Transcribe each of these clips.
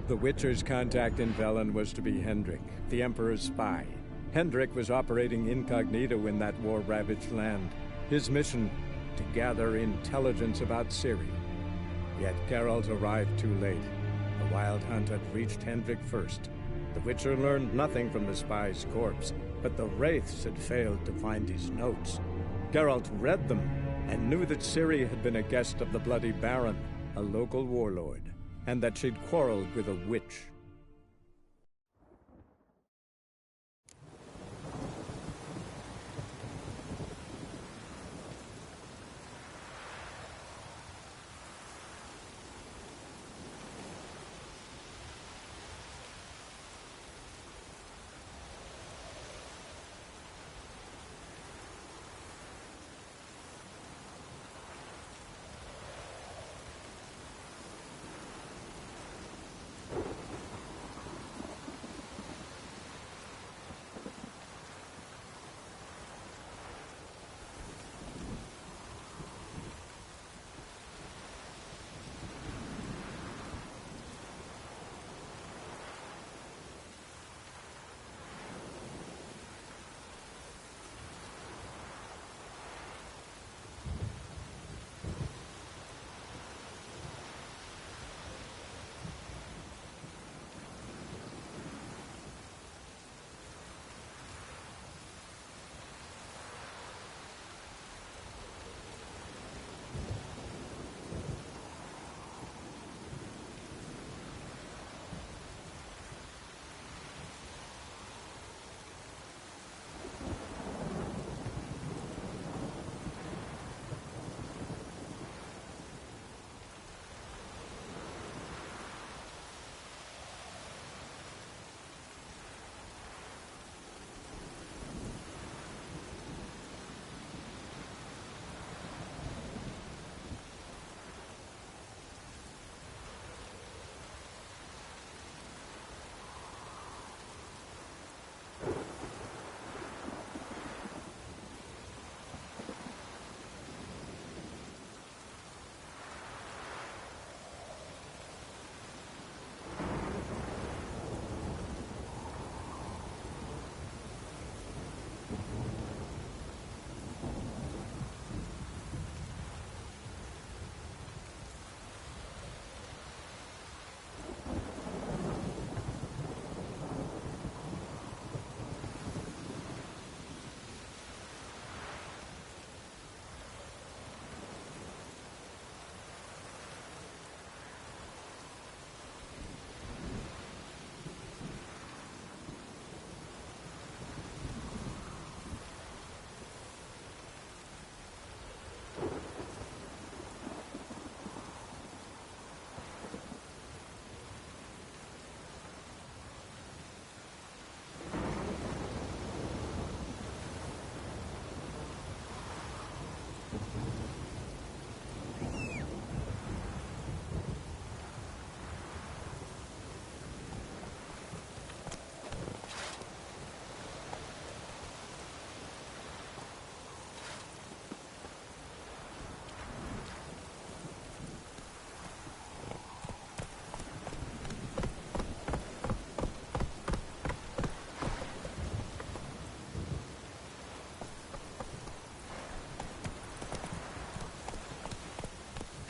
The Witcher's contact in Velen was to be Hendrik, the Emperor's spy. Hendrik was operating incognito in that war-ravaged land. His mission, to gather intelligence about Ciri. Yet Geralt arrived too late. The Wild Hunt had reached Hendrik first. The Witcher learned nothing from the spy's corpse, but the Wraiths had failed to find his notes. Geralt read them, and knew that Ciri had been a guest of the Bloody Baron, a local warlord, and that she'd quarreled with a witch.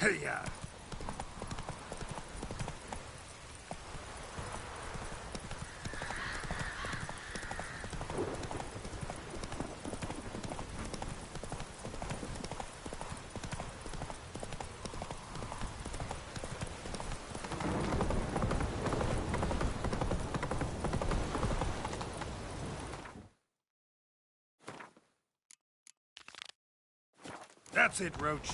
Hey-ya! That's it, Roach.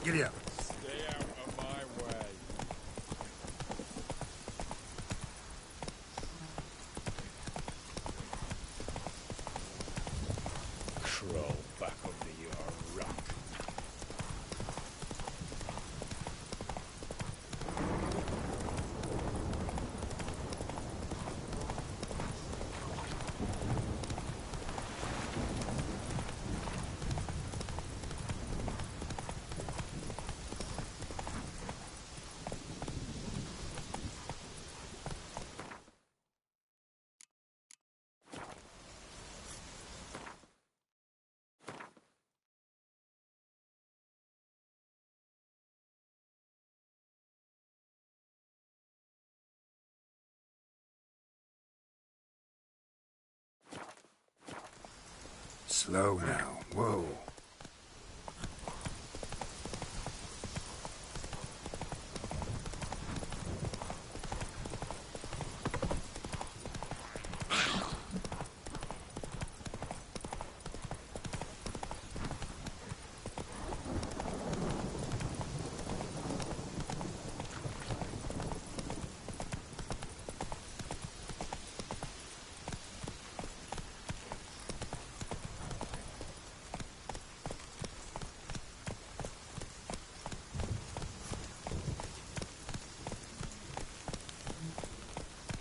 Giddy up. Stay out of my way. Crawl back under your rock. Slow now. Whoa.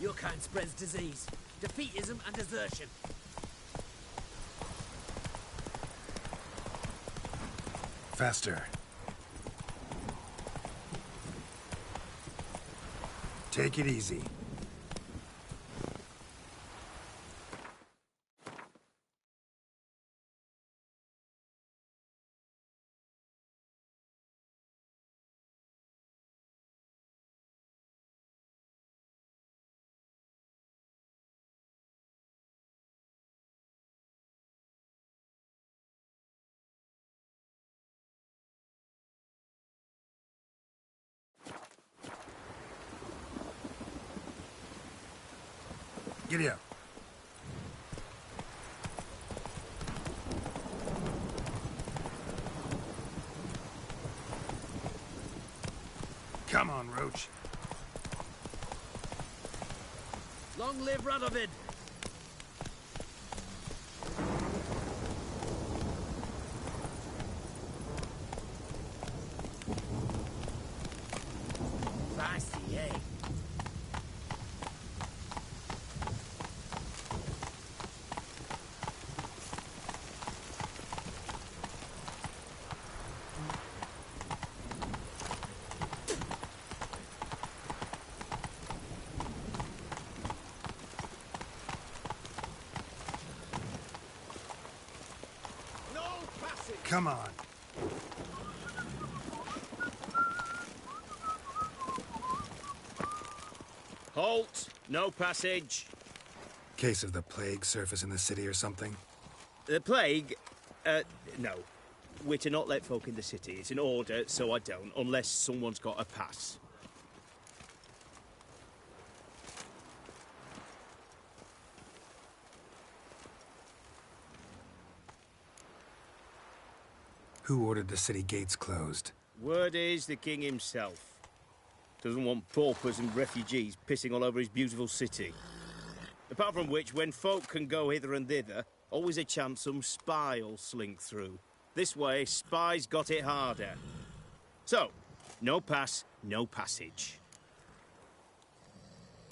Your kind spreads disease, defeatism and desertion. Faster. Take it easy. Giddy up. Come on, Roach. Long live Radovid! Spicy, eh? Come on. Halt! No passage. Case of the plague surface in the city or something? The plague? No. We're to not let folk in the city. It's an order, so I don't, unless someone's got a pass. Who ordered the city gates closed? Word is the king himself. Doesn't want paupers and refugees pissing all over his beautiful city. Apart from which, when folk can go hither and thither, always a chance some spy'll slink through. This way, spies got it harder. So, no pass, no passage.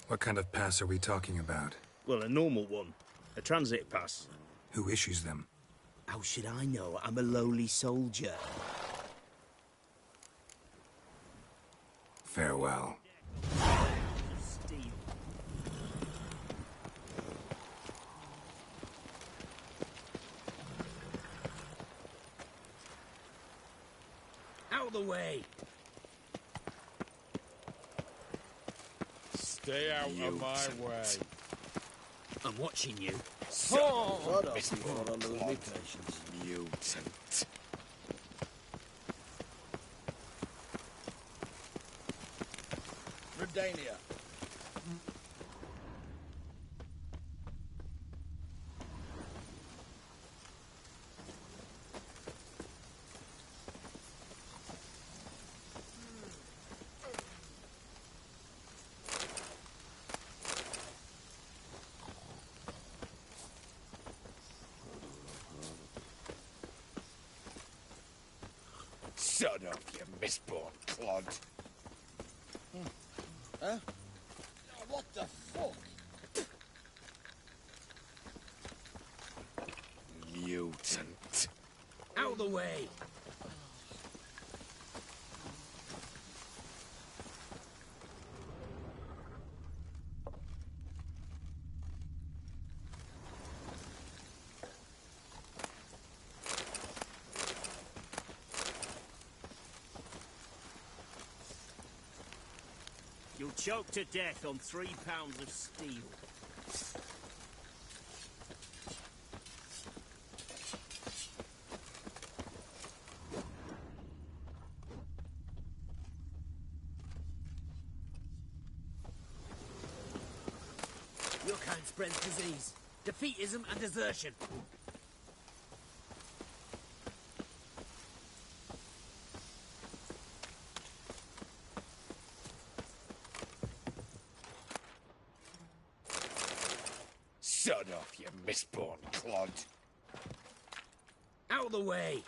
What kind of pass are we talking about? Well, a normal one. A transit pass. Who issues them? How should I know? I'm a lowly soldier. Farewell. Steal. Out of the way! Stay out of my way. I'm watching you. Shut up before I lose my patience. Mutant. Redania. Shut up, you misborn clod. Huh? Oh, what the fuck? Mutant. Out of the way! You'll choke to death on 3 pounds of steel. Your kind spreads disease, defeatism and desertion. Shut up, you misborn clod. Out of the way!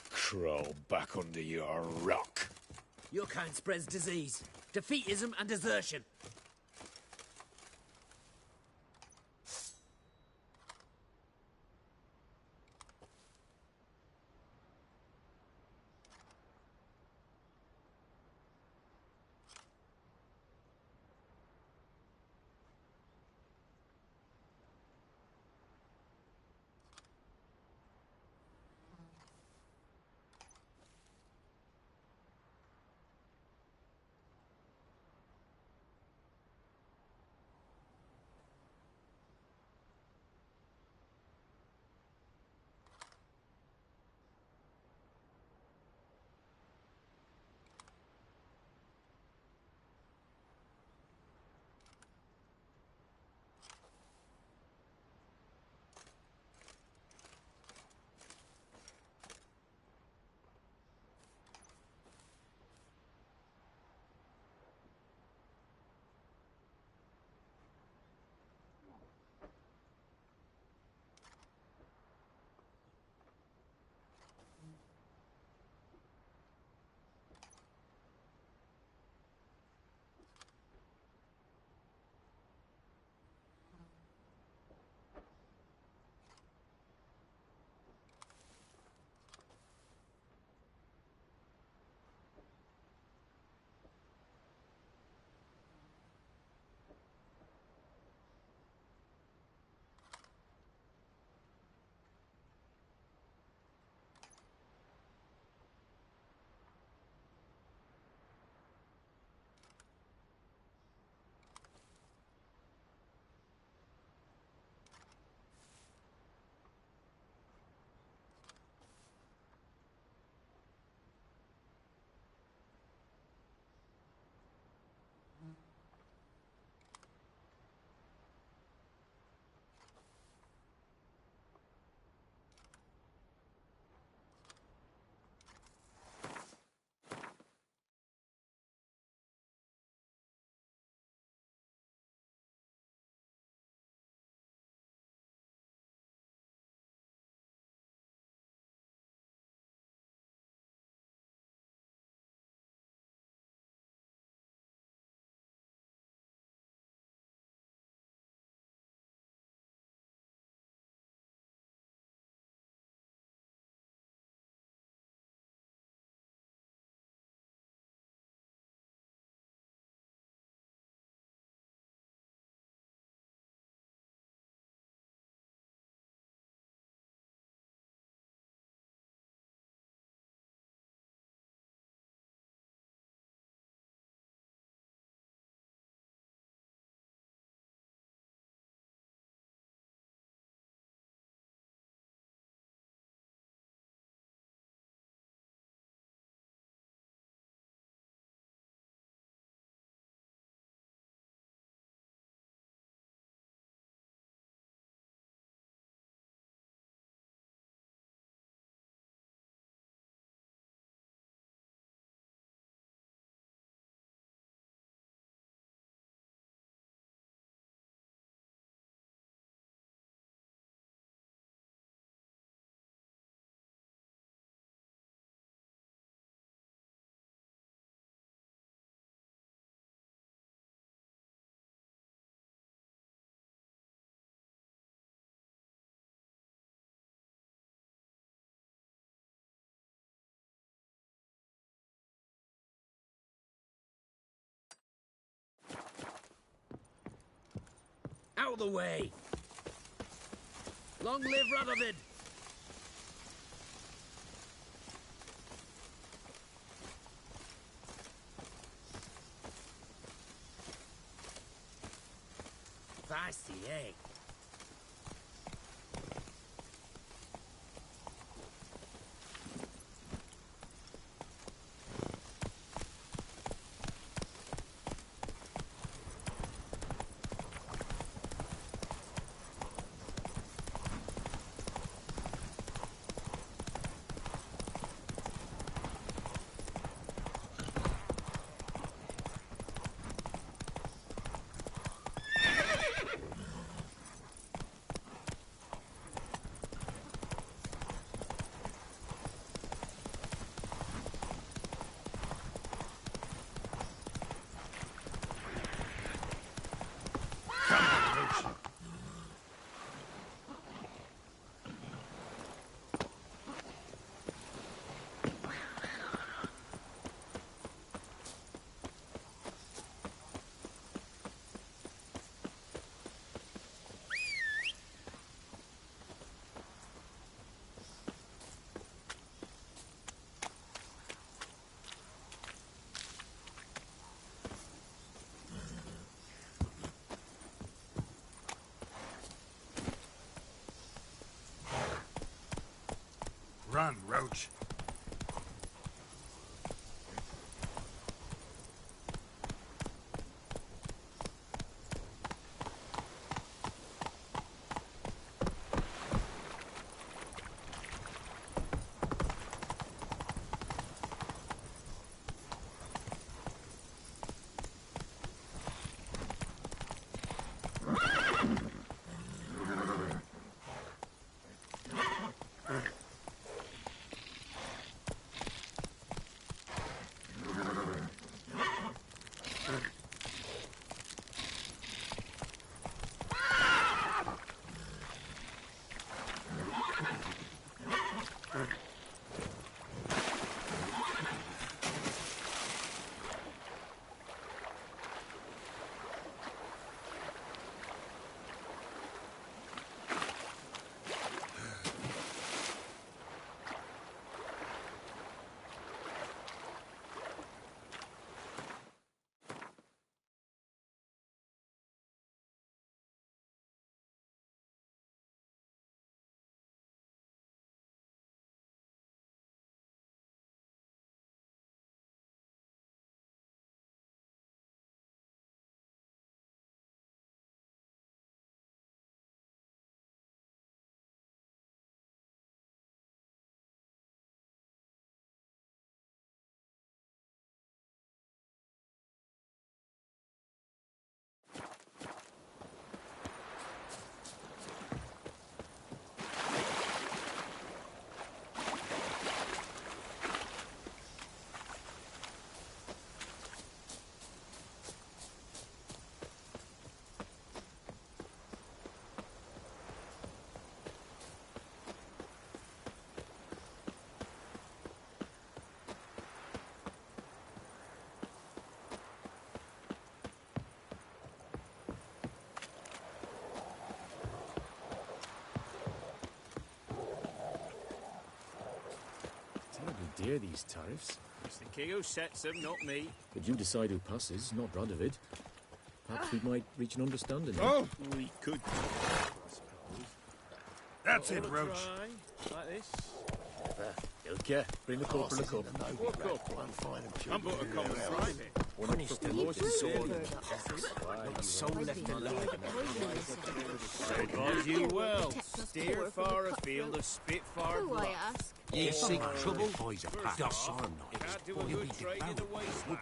Crawl back under your rock. Your kind spreads disease, defeatism and desertion. Out of the way! Long live Radovid! Fancy, eh? Run, Roach. Dear, these tariffs. It's the king who sets them, not me. But you decide who passes, not Radovid. Perhaps we might reach an understanding. Oh, we could. I suppose. That's it, Roach. Try, like this. Ilke, bring the corporal a cup. What cup? I'm but a common private. So left alive. Advise you well. Steer far afield of Spitfire Who, I Bluff. ask? You seek trouble? Boys are packed. Can't do a good trade in the wasteland.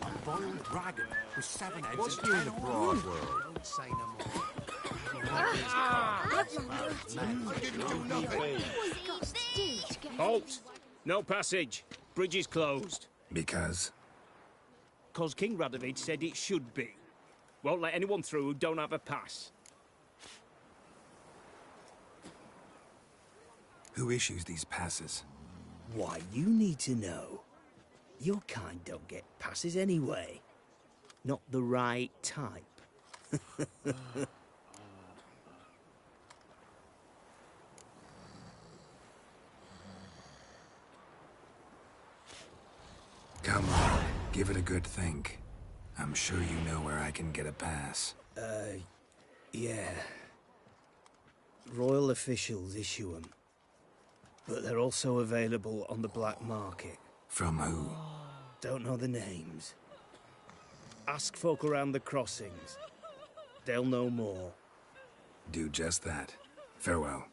A boiled dragon with 7 heads What's and new in 10 the horns. broad world? Don't say no more. Halt! No passage. Bridge is closed. Because? 'Cause King Radovid said it should be. Won't let anyone through who don't have a pass. Who issues these passes? Why, you need to know. Your kind don't get passes anyway. Not the right type. Come on, give it a good think. I'm sure you know where I can get a pass. Yeah. Royal officials issue them. But they're also available on the black market. From who? Don't know the names. Ask folk around the crossings. They'll know more. Do just that. Farewell.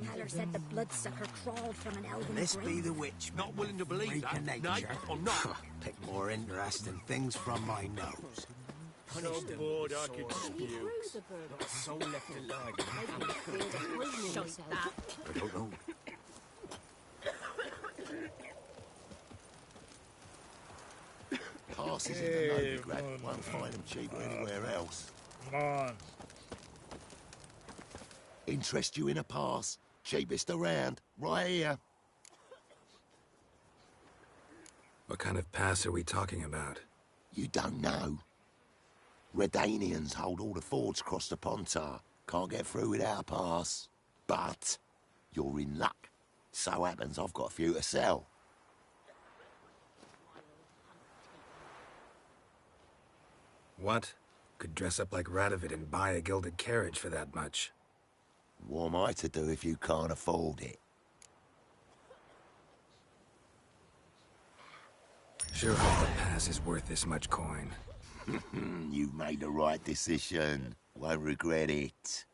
Heller said the bloodsucker crawled from an elven This be grave. the witch. Not willing to believe that. Freaking No, nature. or not. Pick more interesting things from my nose. So bored I could spew. Not a soul left alive. I don't know. Passes in the Novigrad. Won't find them cheaper anywhere else. Come on. Interest you in a pass? Cheapest around. Right here. What kind of pass are we talking about? You don't know. Redanians hold all the fords across the Pontar. Can't get through without a pass. But you're in luck. So happens I've got a few to sell. What? Could dress up like Radovid and buy a gilded carriage for that much. What am I to do if you can't afford it? Sure hope the pass is worth this much coin. You've made the right decision. Won't regret it.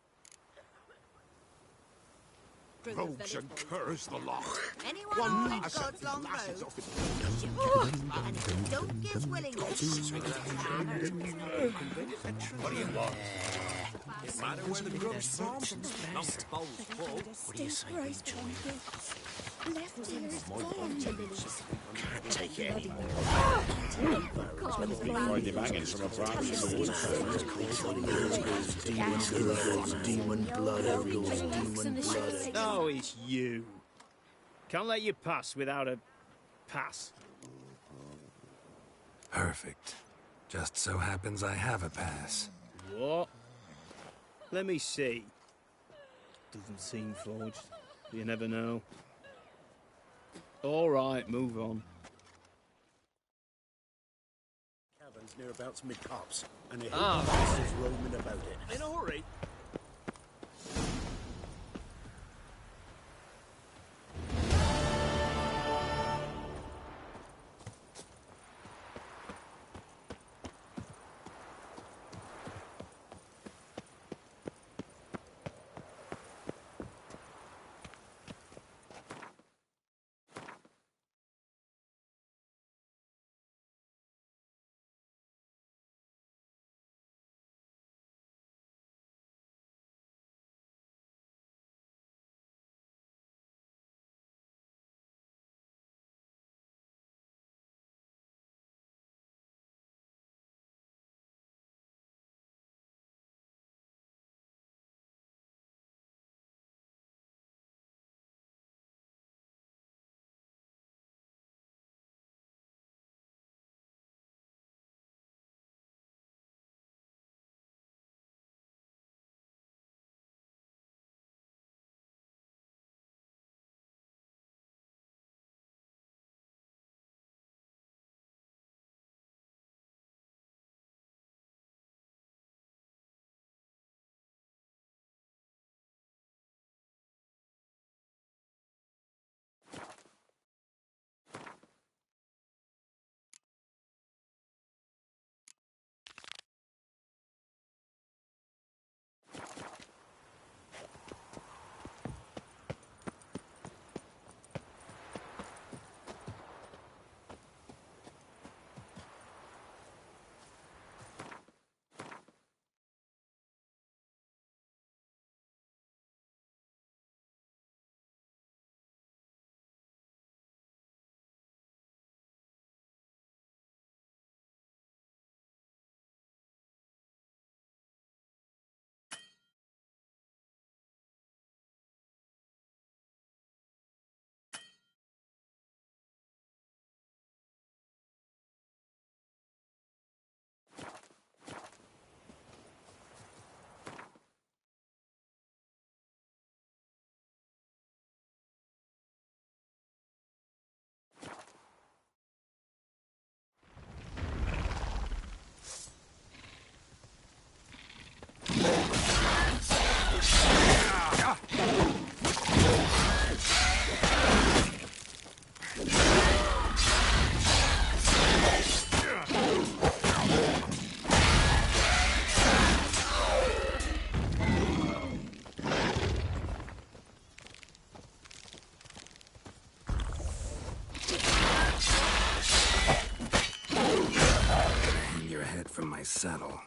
Rogues and curs the lot. Anyone on in God's long road? And don't give willingly. What do you want? Matter where the grub's from. What do you say, Left ears gone to lilies. Can't take it anymore. Demon blood, Eldor's demon blood. Oh, it's you. Can't let you pass without a pass. Perfect. Just so happens I have a pass. What? Let me see. Doesn't seem forged. You never know. All right, move on. Caverns nearabouts mid-cops, and a heap of monsters roaming about it. In a hurry. settle.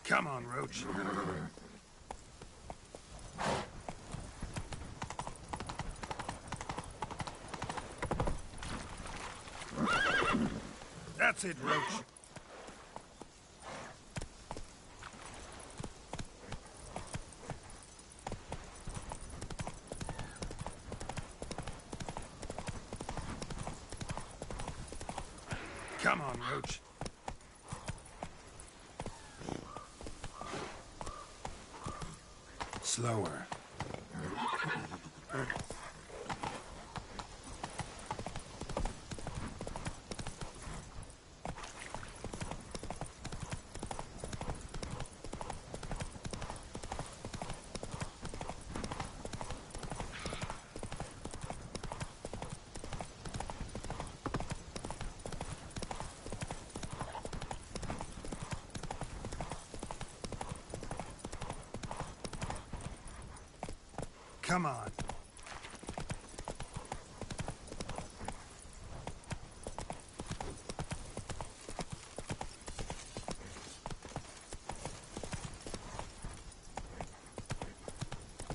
Come on, Roach. That's it, Roach. Come on, Roach. Slower. Come on.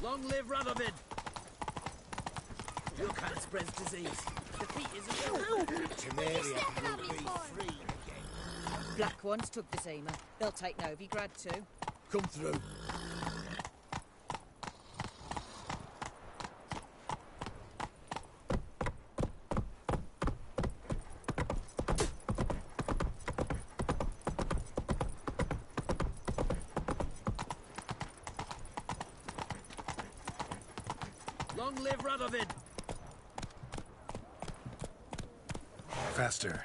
Long live Radovid! Your kind spreads disease. Defeat isn't Temeria will be free again. Black ones took Vizima. They'll take Novigrad too. Come through. Long live Radovid! Faster.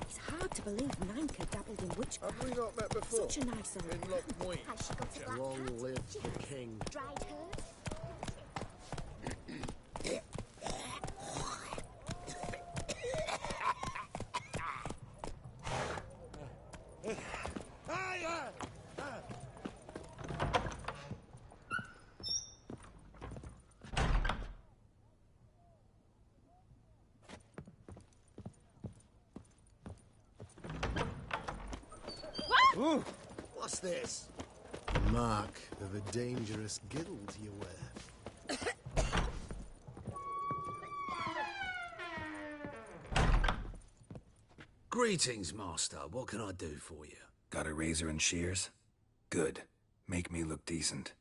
It's hard to believe Nanka dabbled in witchcraft. Have we not met before? Such a nice old In Lock Point. Has she got a black Long cat? live She the has king. dried herbs. Ooh, what's this? The mark of a dangerous guild you wear. Greetings, Master. What can I do for you? Got a razor and shears? Good. Make me look decent.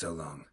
So long.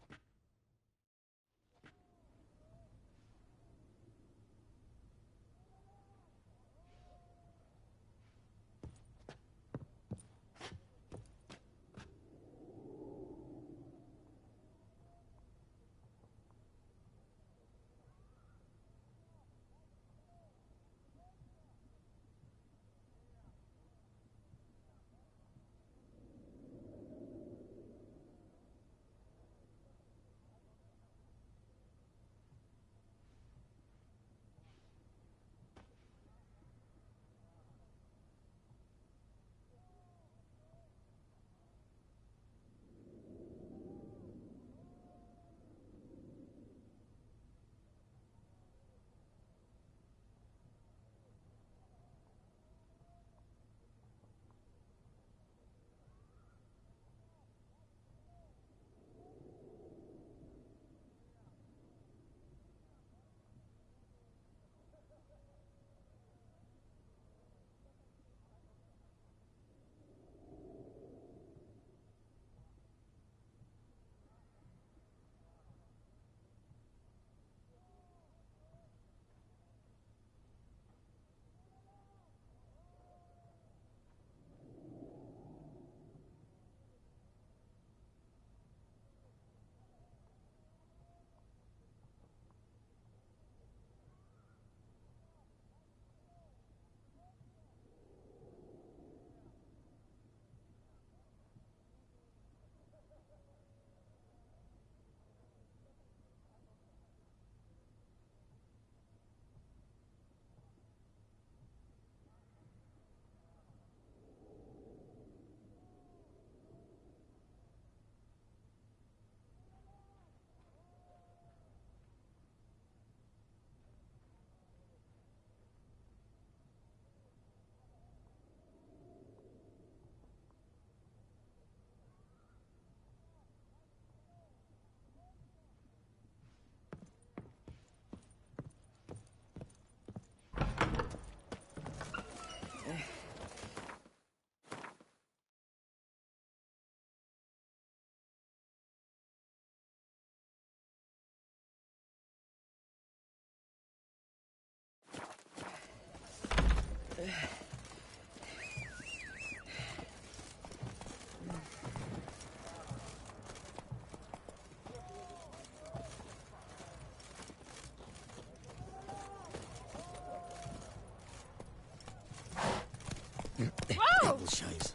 Double chase.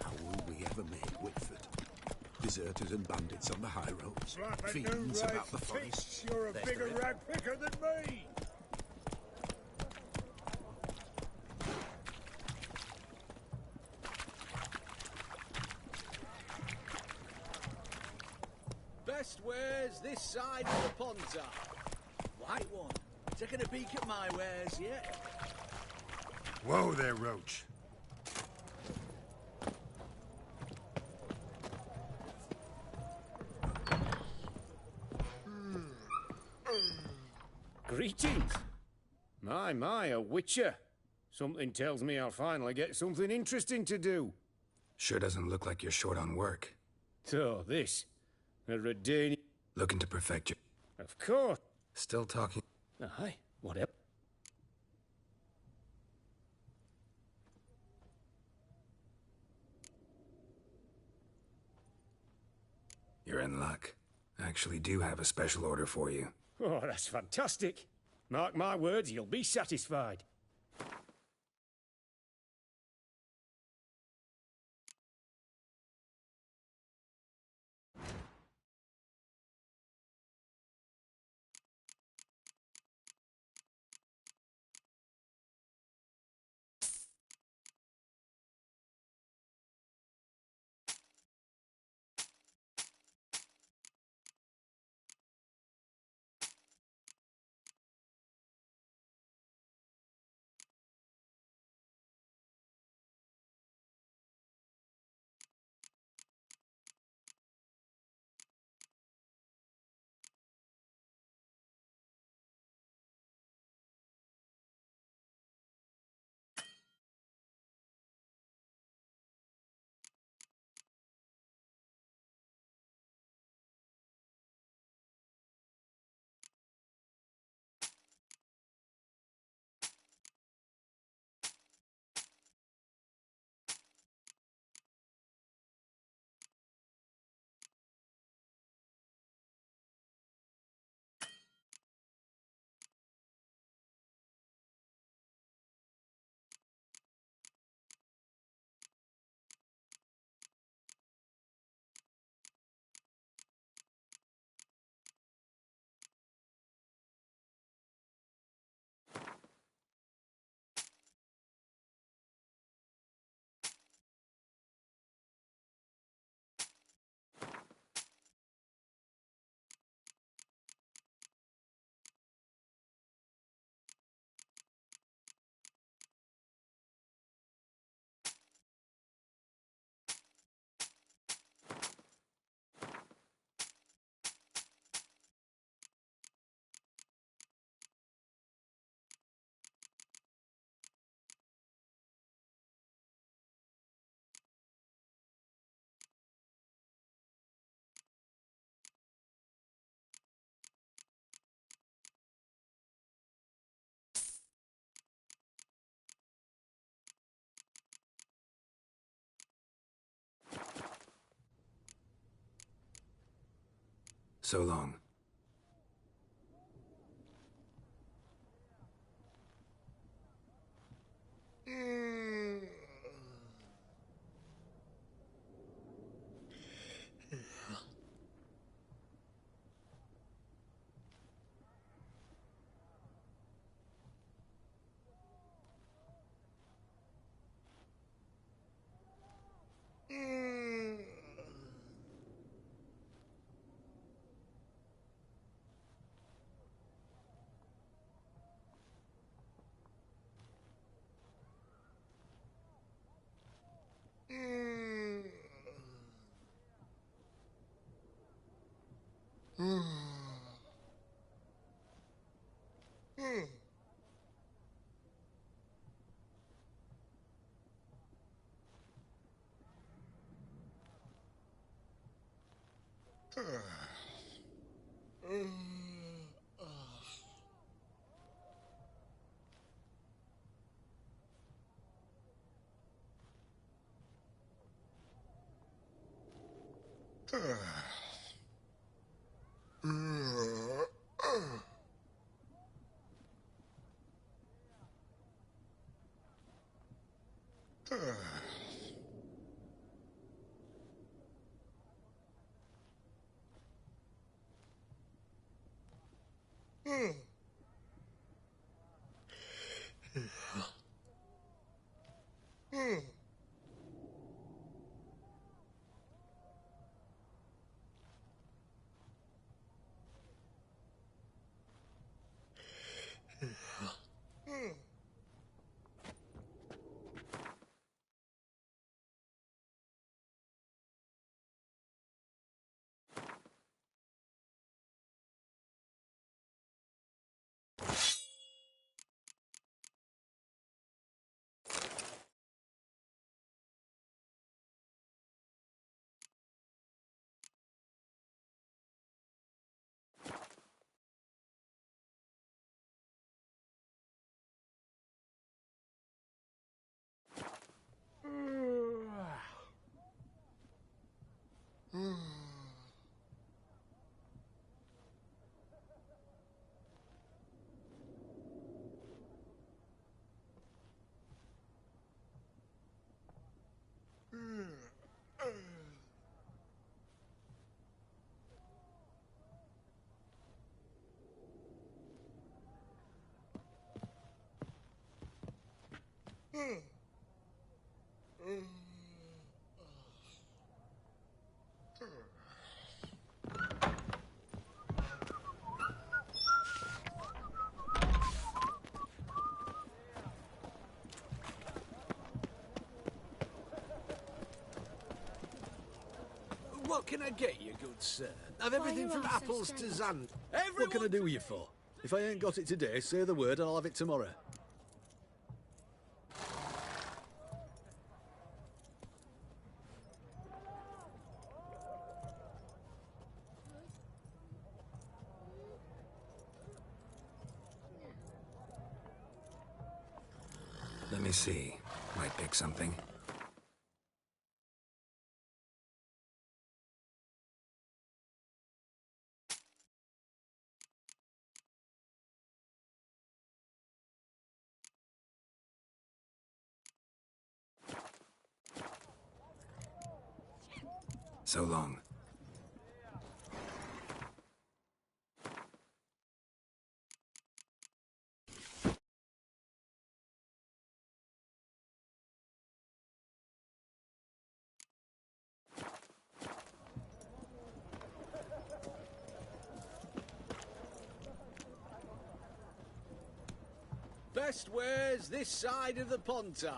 How will we ever make Whitford? Deserters and bandits on the high roads. Fiends about the forest. You're a bigger rag picker than me! Best wares this side of the Pontar. White one. Taking a peek at my wares yet? Whoa there, Roach. Greetings. My, a witcher. Something tells me I'll finally get something interesting to do. Sure doesn't look like you're short on work. So, this. A Redanian... Looking to perfect your... Of course. Still talking... Aye, whatever. You're in luck. I actually do have a special order for you. Oh, that's fantastic. Mark my words, you'll be satisfied. So long. What can I get you, good sir? I've everything Why from you all so apples to strange? zand. What can I do you for? If I ain't got it today, say the word and I'll have it tomorrow. Let me see. Might pick something. So long. Best wares this side of the Pontar.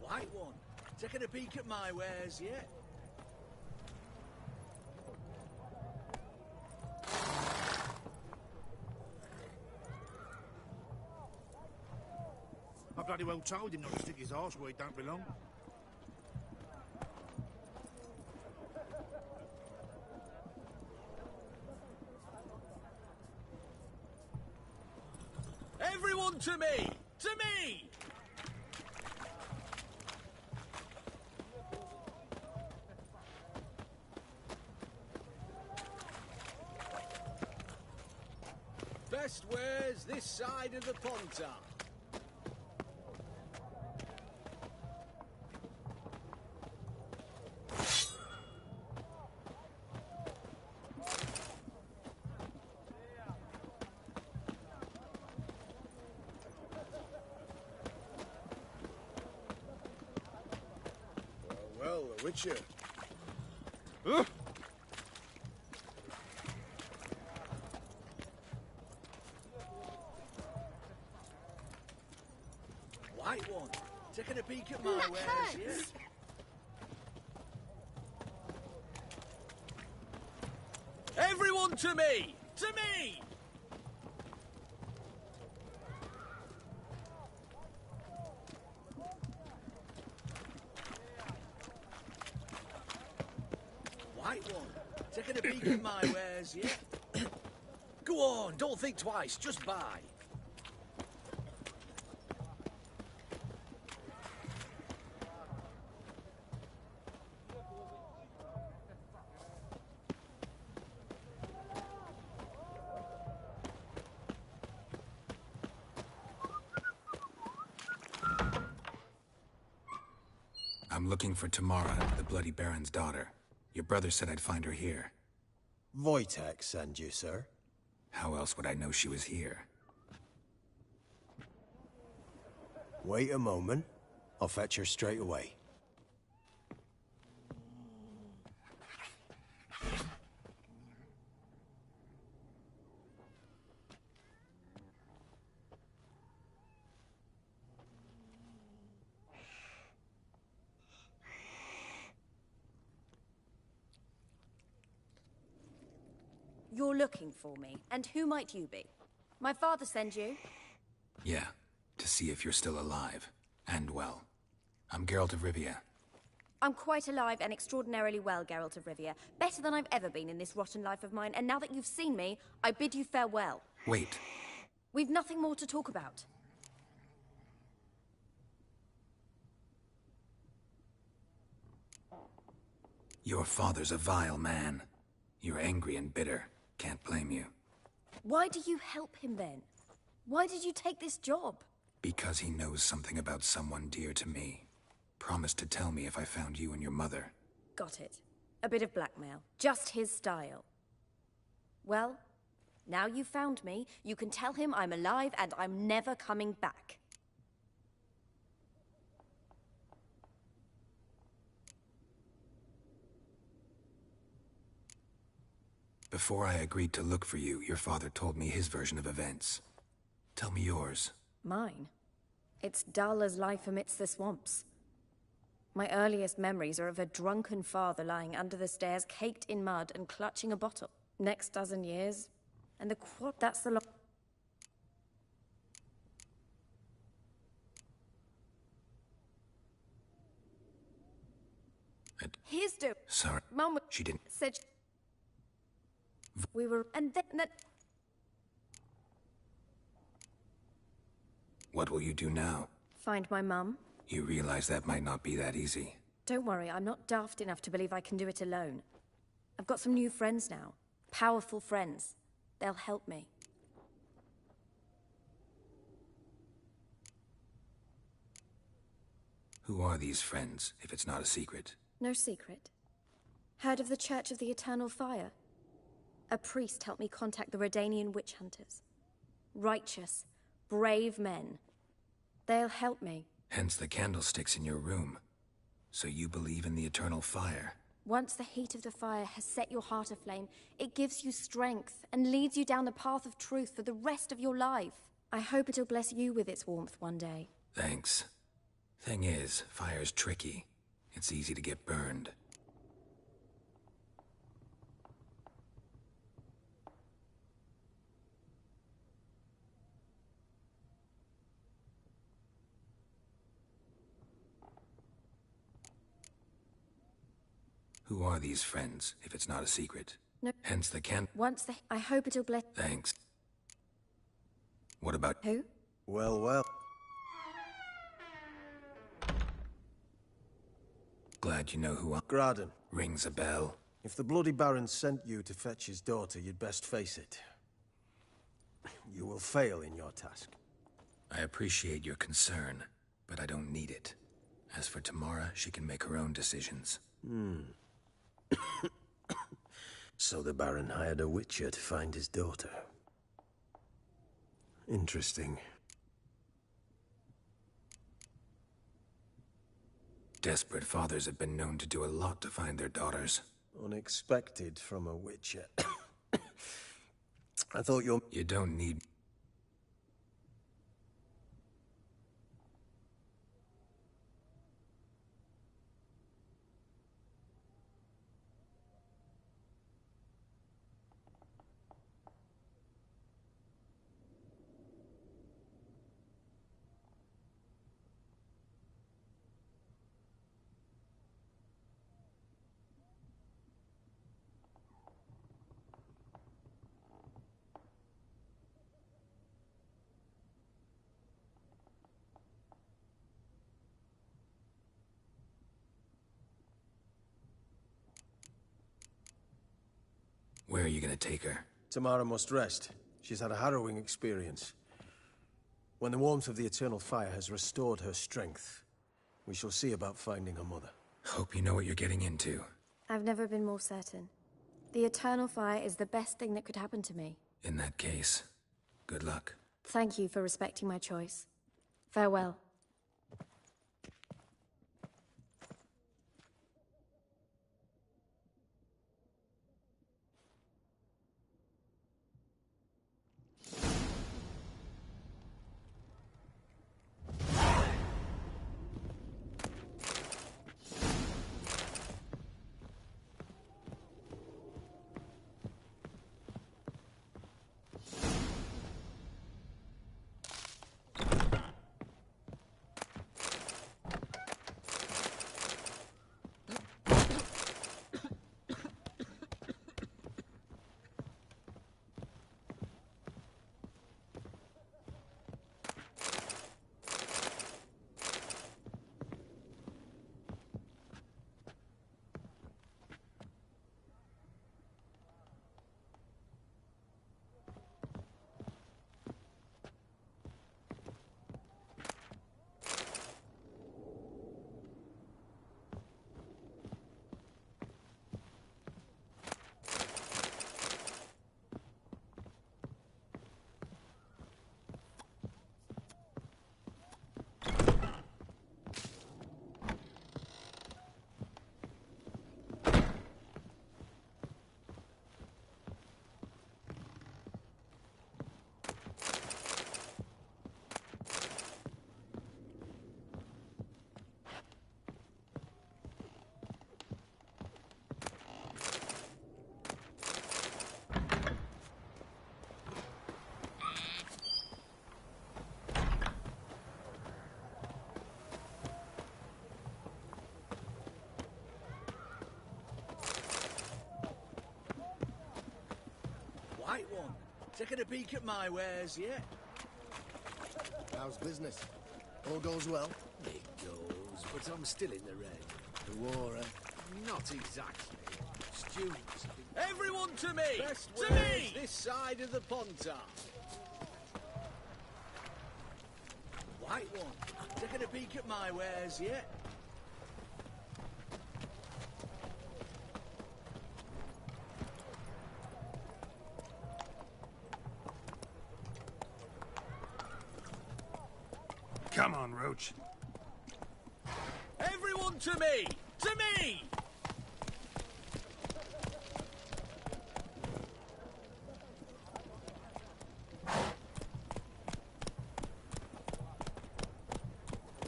White one. Taking a peek at my wares yet? I bloody well told him not to stick his arse where it don't belong. Everyone Everyone to me! To me! Best wares this side of the Pontar. Well, the Witcher. White one, taking a peek at my That wares, hurts. yeah? Everyone to me! To me! White one, taking a peek at my wares, yeah? Go on, don't think twice, just buy. I'm looking for Tamara, the Bloody Baron's daughter. Your brother said I'd find her here. Wojtek send you, sir. How else would I know she was here? Wait a moment. I'll fetch her straight away. You're looking for me, and who might you be? My father send you? Yeah, to see if you're still alive. And well. I'm Geralt of Rivia. I'm quite alive and extraordinarily well, Geralt of Rivia. Better than I've ever been in this rotten life of mine, and now that you've seen me, I bid you farewell. Wait. We've nothing more to talk about. Your father's a vile man. You're angry and bitter. Can't blame you. Why do you help him then? Why did you take this job? Because he knows something about someone dear to me. Promised to tell me if I found you and your mother. Got it. A bit of blackmail. Just his style. Well, now you've found me, you can tell him I'm alive and I'm never coming back. Before I agreed to look for you, your father told me his version of events. Tell me yours. Mine? It's dull as life amidst the swamps. My earliest memories are of a drunken father lying under the stairs, caked in mud and clutching a bottle. Next dozen years, and the quad, that's the Here's do. Sorry. Mum She didn't. said we were, and then What will you do now? find my mum. You realize that might not be that easy. Don't worry, I'm not daft enough to believe I can do it alone. I've got some new friends now. Powerful friends. They'll help me. Who are these friends, if it's not a secret? No secret. Heard of the Church of the Eternal Fire? A priest helped me contact the Redanian witch hunters. Righteous, brave men. They'll help me. Hence the candlesticks in your room. So you believe in the eternal fire? Once the heat of the fire has set your heart aflame, it gives you strength and leads you down the path of truth for the rest of your life. I hope it'll bless you with its warmth one day. Thanks. Thing is, fire's tricky. It's easy to get burned. Who are these friends, if it's not a secret? No. Hence the Once the... I hope it'll bless... Thanks. What about... Who? Well, well. Glad you know who I... Graden. Rings a bell. If the Bloody Baron sent you to fetch his daughter, you'd best face it. You will fail in your task. I appreciate your concern, but I don't need it. As for Tamara, she can make her own decisions. So the Baron hired a witcher to find his daughter. Interesting. Desperate fathers have been known to do a lot to find their daughters. Unexpected from a witcher. I thought your... You don't need... Where are you gonna take her? Tamara must rest. She's had a harrowing experience. When the warmth of the eternal fire has restored her strength, we shall see about finding her mother. Hope you know what you're getting into. I've never been more certain. The eternal fire is the best thing that could happen to me. In that case, good luck. Thank you for respecting my choice. Farewell. White one, taking a peek at my wares yet? How's business? All goes well? It goes, but I'm still in the red. The war, eh? Not exactly. Students. Everyone to me! Best To me! This side of the Pontar. White one, taking a peek at my wares yet? Come on, Roach. Everyone to me! To me!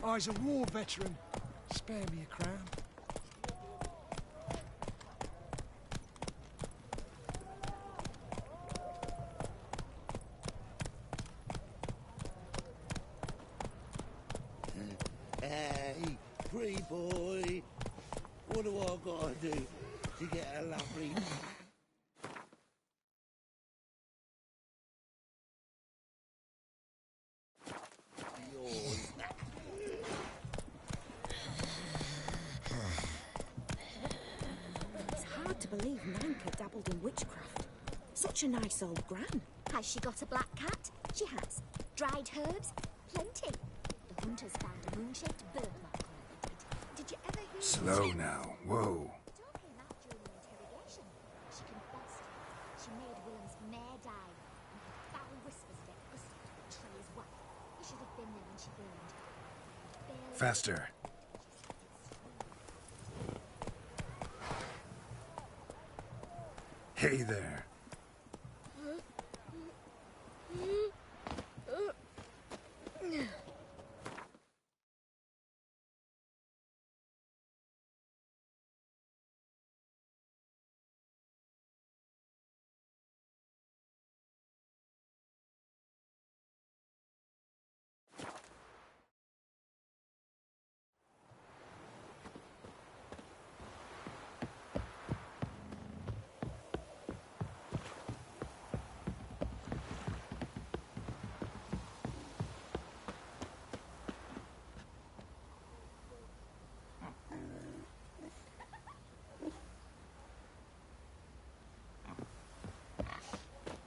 I's a war veteran. Spare me a crown. Hey, free boy. What do I gotta do to get a lovely... believe Nanka dabbled in witchcraft. Such a nice old gran. Has she got a black cat? She has. Dried herbs? Plenty. The hunters found a moon-shaped birthmark on her feet. Did you ever hear... Slow now. Whoa. Talking about during the interrogation. She confessed. She made Willem's mare die. And had foul whispers of it whispered to betray his wife. He should have been there when she burned. Barely... Faster. Hey there.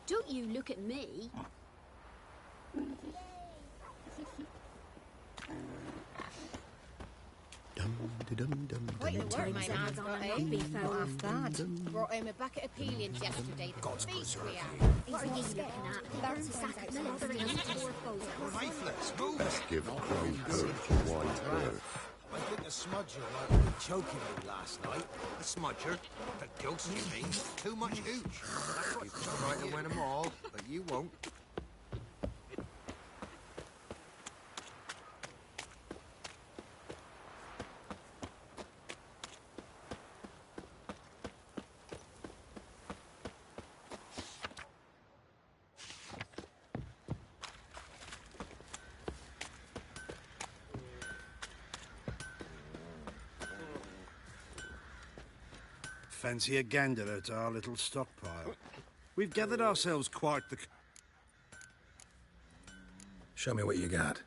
Don't you look at me. Quite the work my hands got, eh? Beef out of that. Brought home a bucket of peelings yesterday. The beast we have. What are you looking at? Bounce a sack of millet. Let's give Crow Perch a wide berth. I think the smudger might have been choking me last night. The smudger? The ghost, you mean? Too much hooch. You try to win them all, but you won't. Fancy a gander at our little stockpile. We've gathered ourselves quite the... Show me what you got.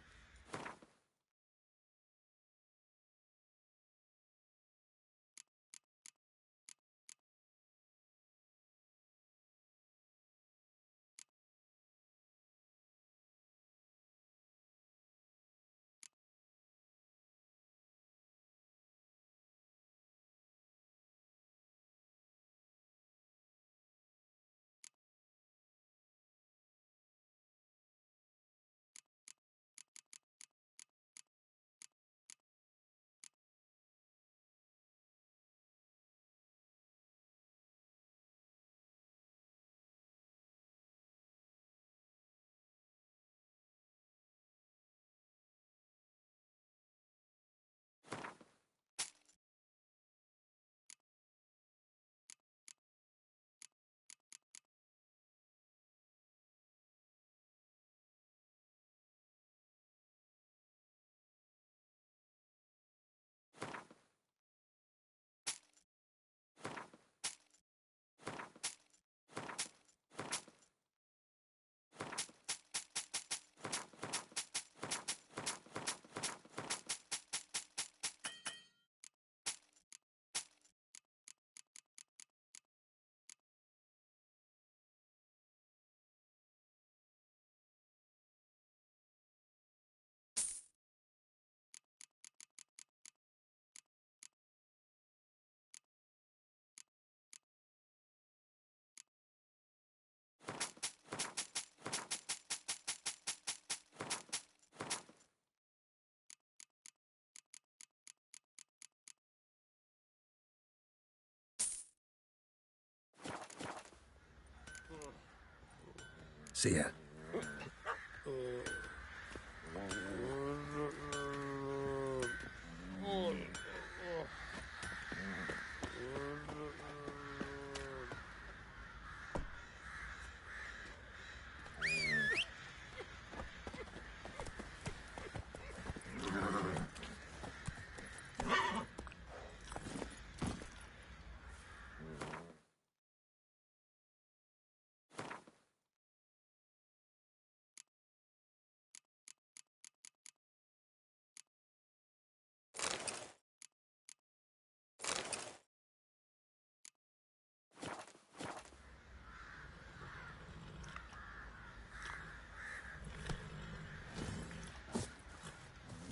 See ya.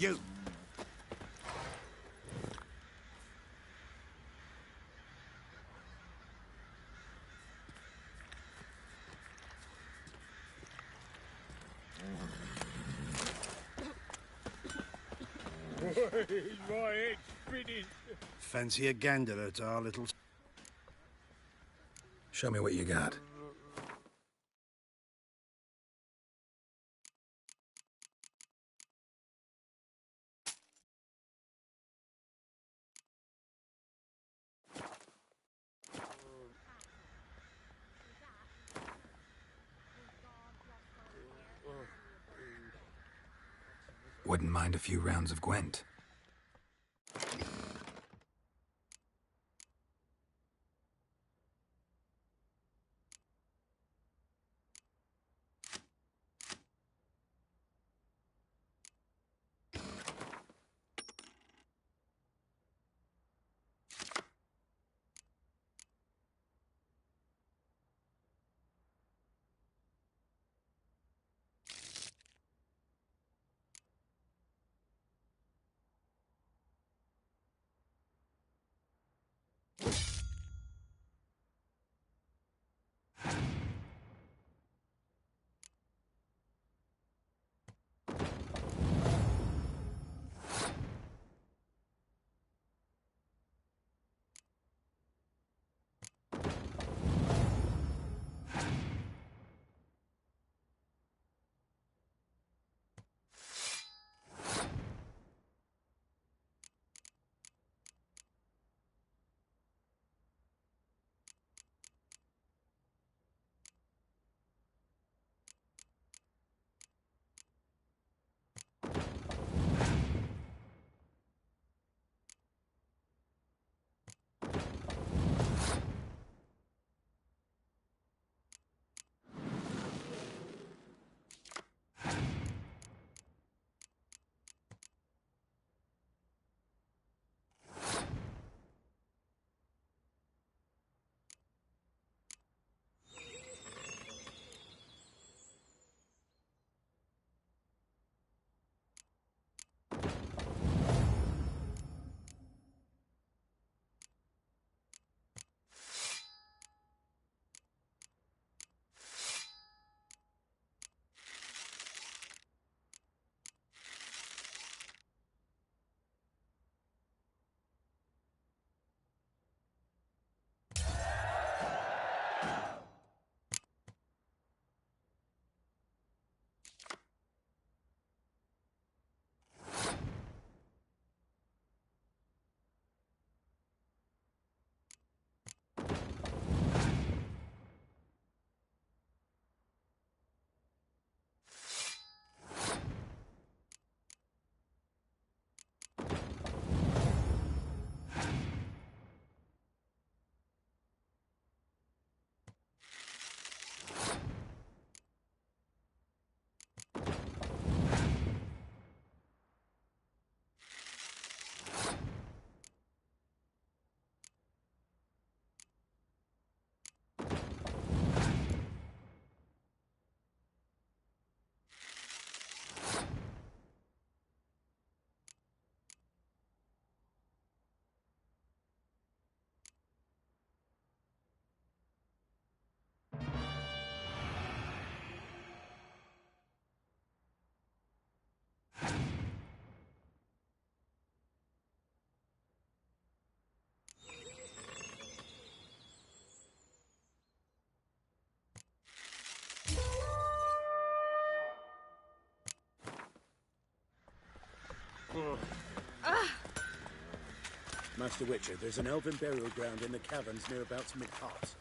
You! My head's finished. Fancy a gander at our little... Show me what you got. Wouldn't mind a few rounds of Gwent. Master Witcher, there's an elven burial ground in the caverns near about mid-heart.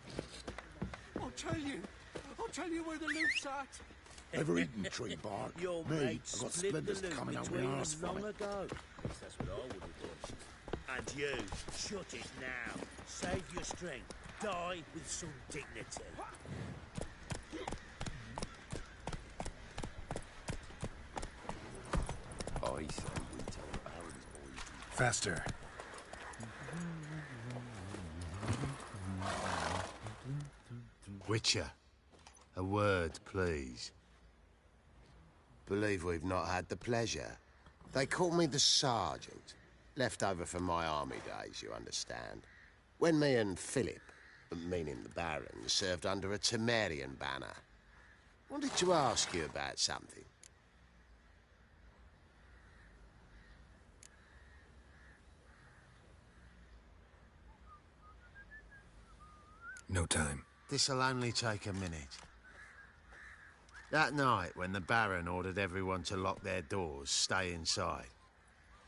I'll tell you where the loot's at. Ever eaten tree bark? Your Me, mate I got split the splinters loot coming out my between arse them from long it. ago. At least that's what I would have done. And you, shut it now. Save your strength. Die with some dignity. I say we tell Aaron's boys. Faster. Witcher, a word, please. Believe we've not had the pleasure. They call me the Sergeant. Left over from my army days, you understand. When me and Philip, meaning the Baron, served under a Temerian banner. Wanted to ask you about something. No time. This'll only take a minute. That night, when the Baron ordered everyone to lock their doors, stay inside,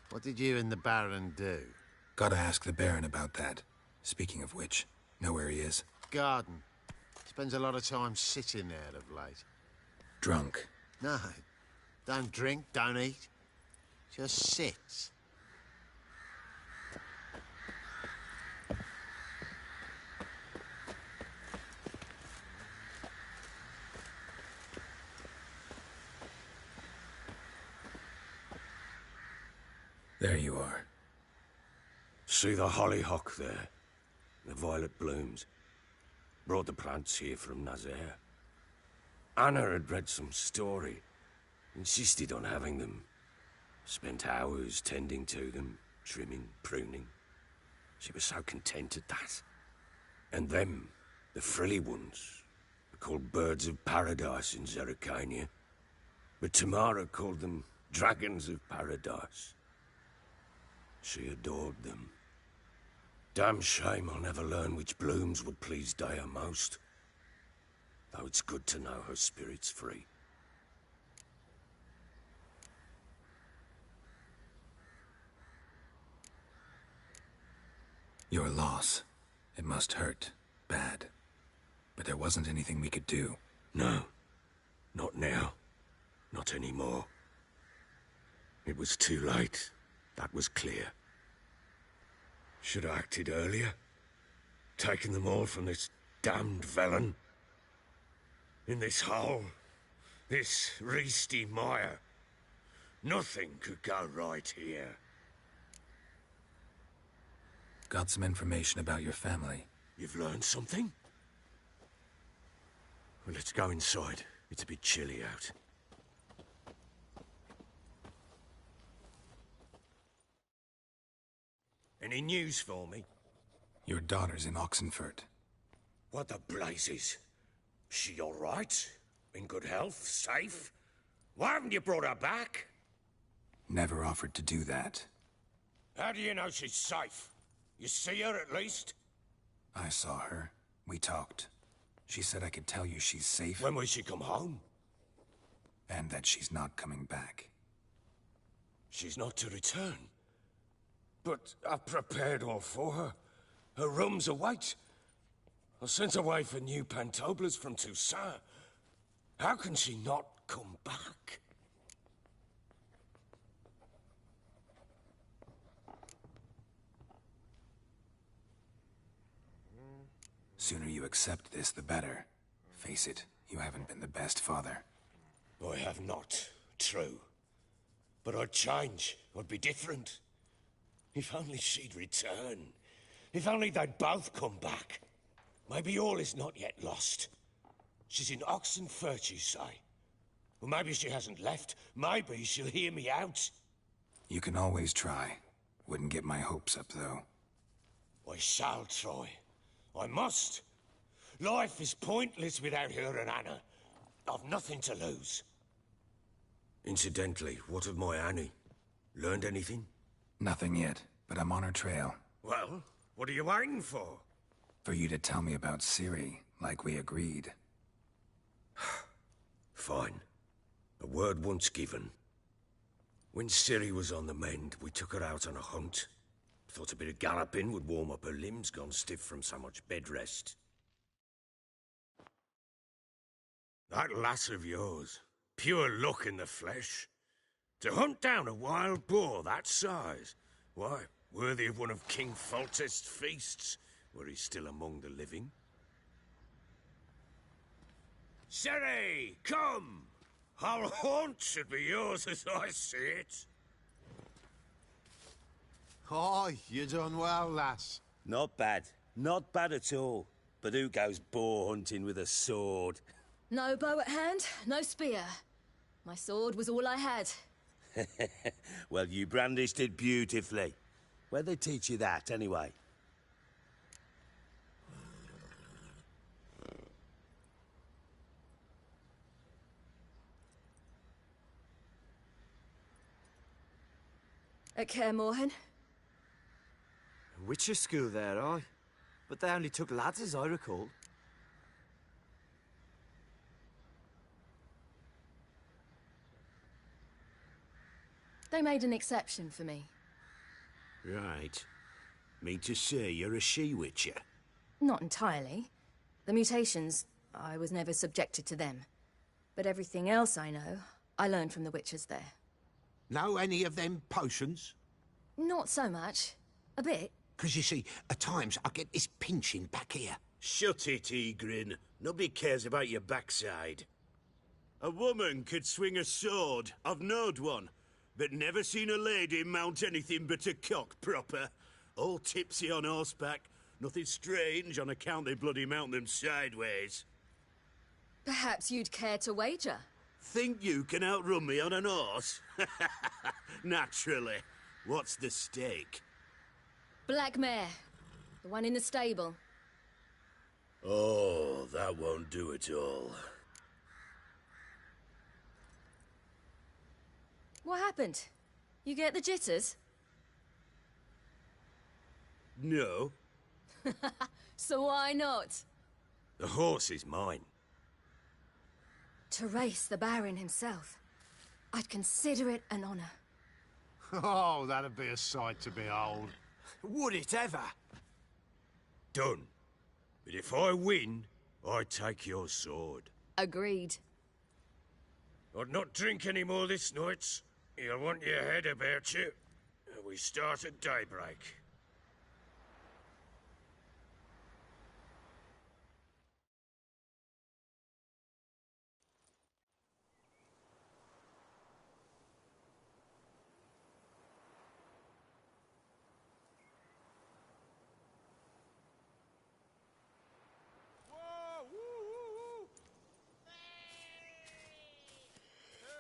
what did you and the Baron do? Gotta ask the Baron about that. Speaking of which, know where he is? Garden. Spends a lot of time sitting there of late. Drunk. No. Don't drink, don't eat. Just sits. There you are. See the hollyhock there? The violet blooms. Brought the plants here from Nazaire. Anna had read some story. Insisted on having them. Spent hours tending to them, trimming, pruning. She was so content at that. And them, the frilly ones, are called birds of paradise in Zerrikania. But Tamara called them dragons of paradise. She adored them. Damn shame I'll never learn which blooms would please Dea most. Though it's good to know her spirit's free. Your loss. It must hurt. Bad. But there wasn't anything we could do. No. Not now. Not anymore. It was too late. That was clear. Should have acted earlier. Taken them all from this damned Velen. In this hole. This reesty mire. Nothing could go right here. Got some information about your family. You've learned something? Well, let's go inside. It's a bit chilly out. Any news for me? Your daughter's in Oxenfurt. What the blazes? She all right? In good health? Safe? Why haven't you brought her back? Never offered to do that. How do you know she's safe? You see her at least? I saw her. We talked. She said I could tell you she's safe. When will she come home? And that she's not coming back. She's not to return. But I've prepared all for her. Her rooms await. I sent away for new pantoblas from Toussaint. How can she not come back? Sooner you accept this, the better. Face it, you haven't been the best father. I have not, true. But I'd change, I'd be different. If only she'd return. If only they'd both come back. Maybe all is not yet lost. She's in Oxenfurt, you say? Well, maybe she hasn't left. Maybe she'll hear me out. You can always try. Wouldn't get my hopes up, though. I shall try. I must. Life is pointless without her and Anna. I've nothing to lose. Incidentally, what of my Annie? Learned anything? Nothing yet, but I'm on her trail. Well, what are you waiting for? For you to tell me about Ciri, like we agreed. Fine. A word once given. When Ciri was on the mend, we took her out on a hunt. Thought a bit of galloping would warm up her limbs gone stiff from so much bed rest. That lass of yours, pure luck in the flesh. To hunt down a wild boar that size, why, worthy of one of King Foltest's feasts, were he still among the living. Ciri, come! Our haunt should be yours as I see it. Aye, you done well, lass. Not bad. Not bad at all. But who goes boar hunting with a sword? No bow at hand, no spear. My sword was all I had. Well, you brandished it beautifully. Where'd they teach you that, anyway? At Kaer Morhen? Witcher school there, aye. But they only took lads, as I recall. They made an exception for me. Right. Mean to say you're a she-witcher? Not entirely. The mutations, I was never subjected to them. But everything else I know, I learned from the witches there. Know any of them potions? Not so much. A bit. 'Cause you see, at times I get this pinching back here. Shut it, Egrin. Nobody cares about your backside. A woman could swing a sword. I've knowed one. But never seen a lady mount anything but a cock proper. All tipsy on horseback. Nothing strange on account they bloody mount them sideways. Perhaps you'd care to wager? Think you can outrun me on an horse? Naturally. What's the stake? Black mare. The one in the stable. Oh, that won't do it all. What happened? You get the jitters? No. So why not? The horse is mine. To race the Baron himself. I'd consider it an honor. Oh, that'd be a sight to behold. Would it ever? Done. But if I win, I take your sword. Agreed. I'd not drink any more this night. You'll want your head about you. We start at daybreak.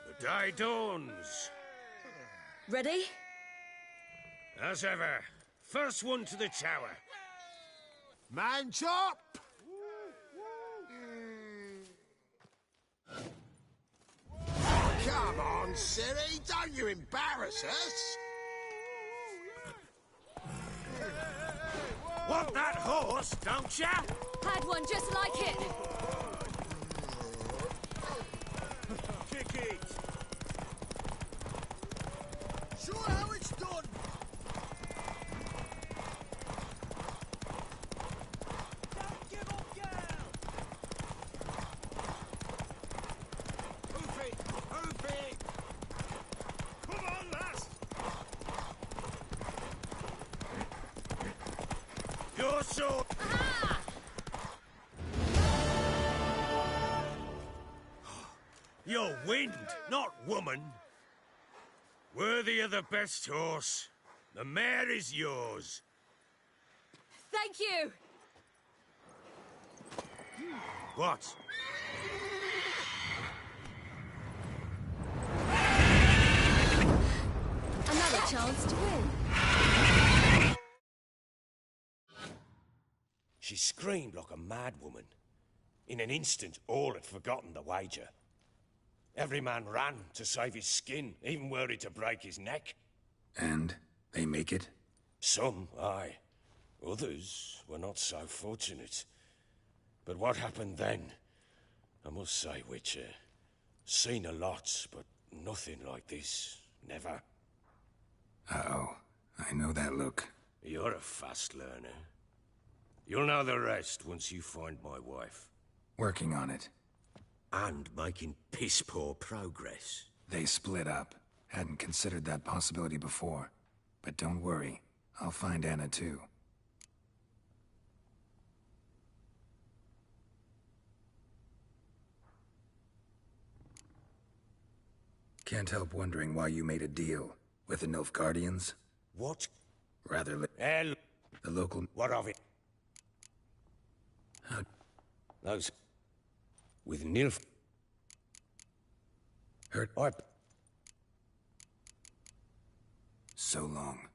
The day dawns. Ready? As ever. First one to the tower. Man chop! Come on, Siri, don't you embarrass us! Want that horse, don't ya? Had one just like it. Kick it. Show how it's done. Don't give up, girl. Hoof it! Hoof it! Come on, lass! Your sword! Aha! You're wind, not woman. Worthy of the best horse. The mare is yours. Thank you! What? Another chance to win. She screamed like a mad woman. In an instant, all had forgotten the wager. Every man ran to save his skin, even worried to break his neck. And they make it? Some, aye. Others were not so fortunate. But what happened then? I must say, Witcher, seen a lot, but nothing like this. Never. Uh-oh. I know that look. You're a fast learner. You'll know the rest once you find my wife. Working on it. And making piss-poor progress. They split up. Hadn't considered that possibility before. But don't worry. I'll find Anna too. Can't help wondering why you made a deal with the Nilfgaardians. What? Rather, Hell. The local... What of it? How... Those... With Nilf... Hurt... so long.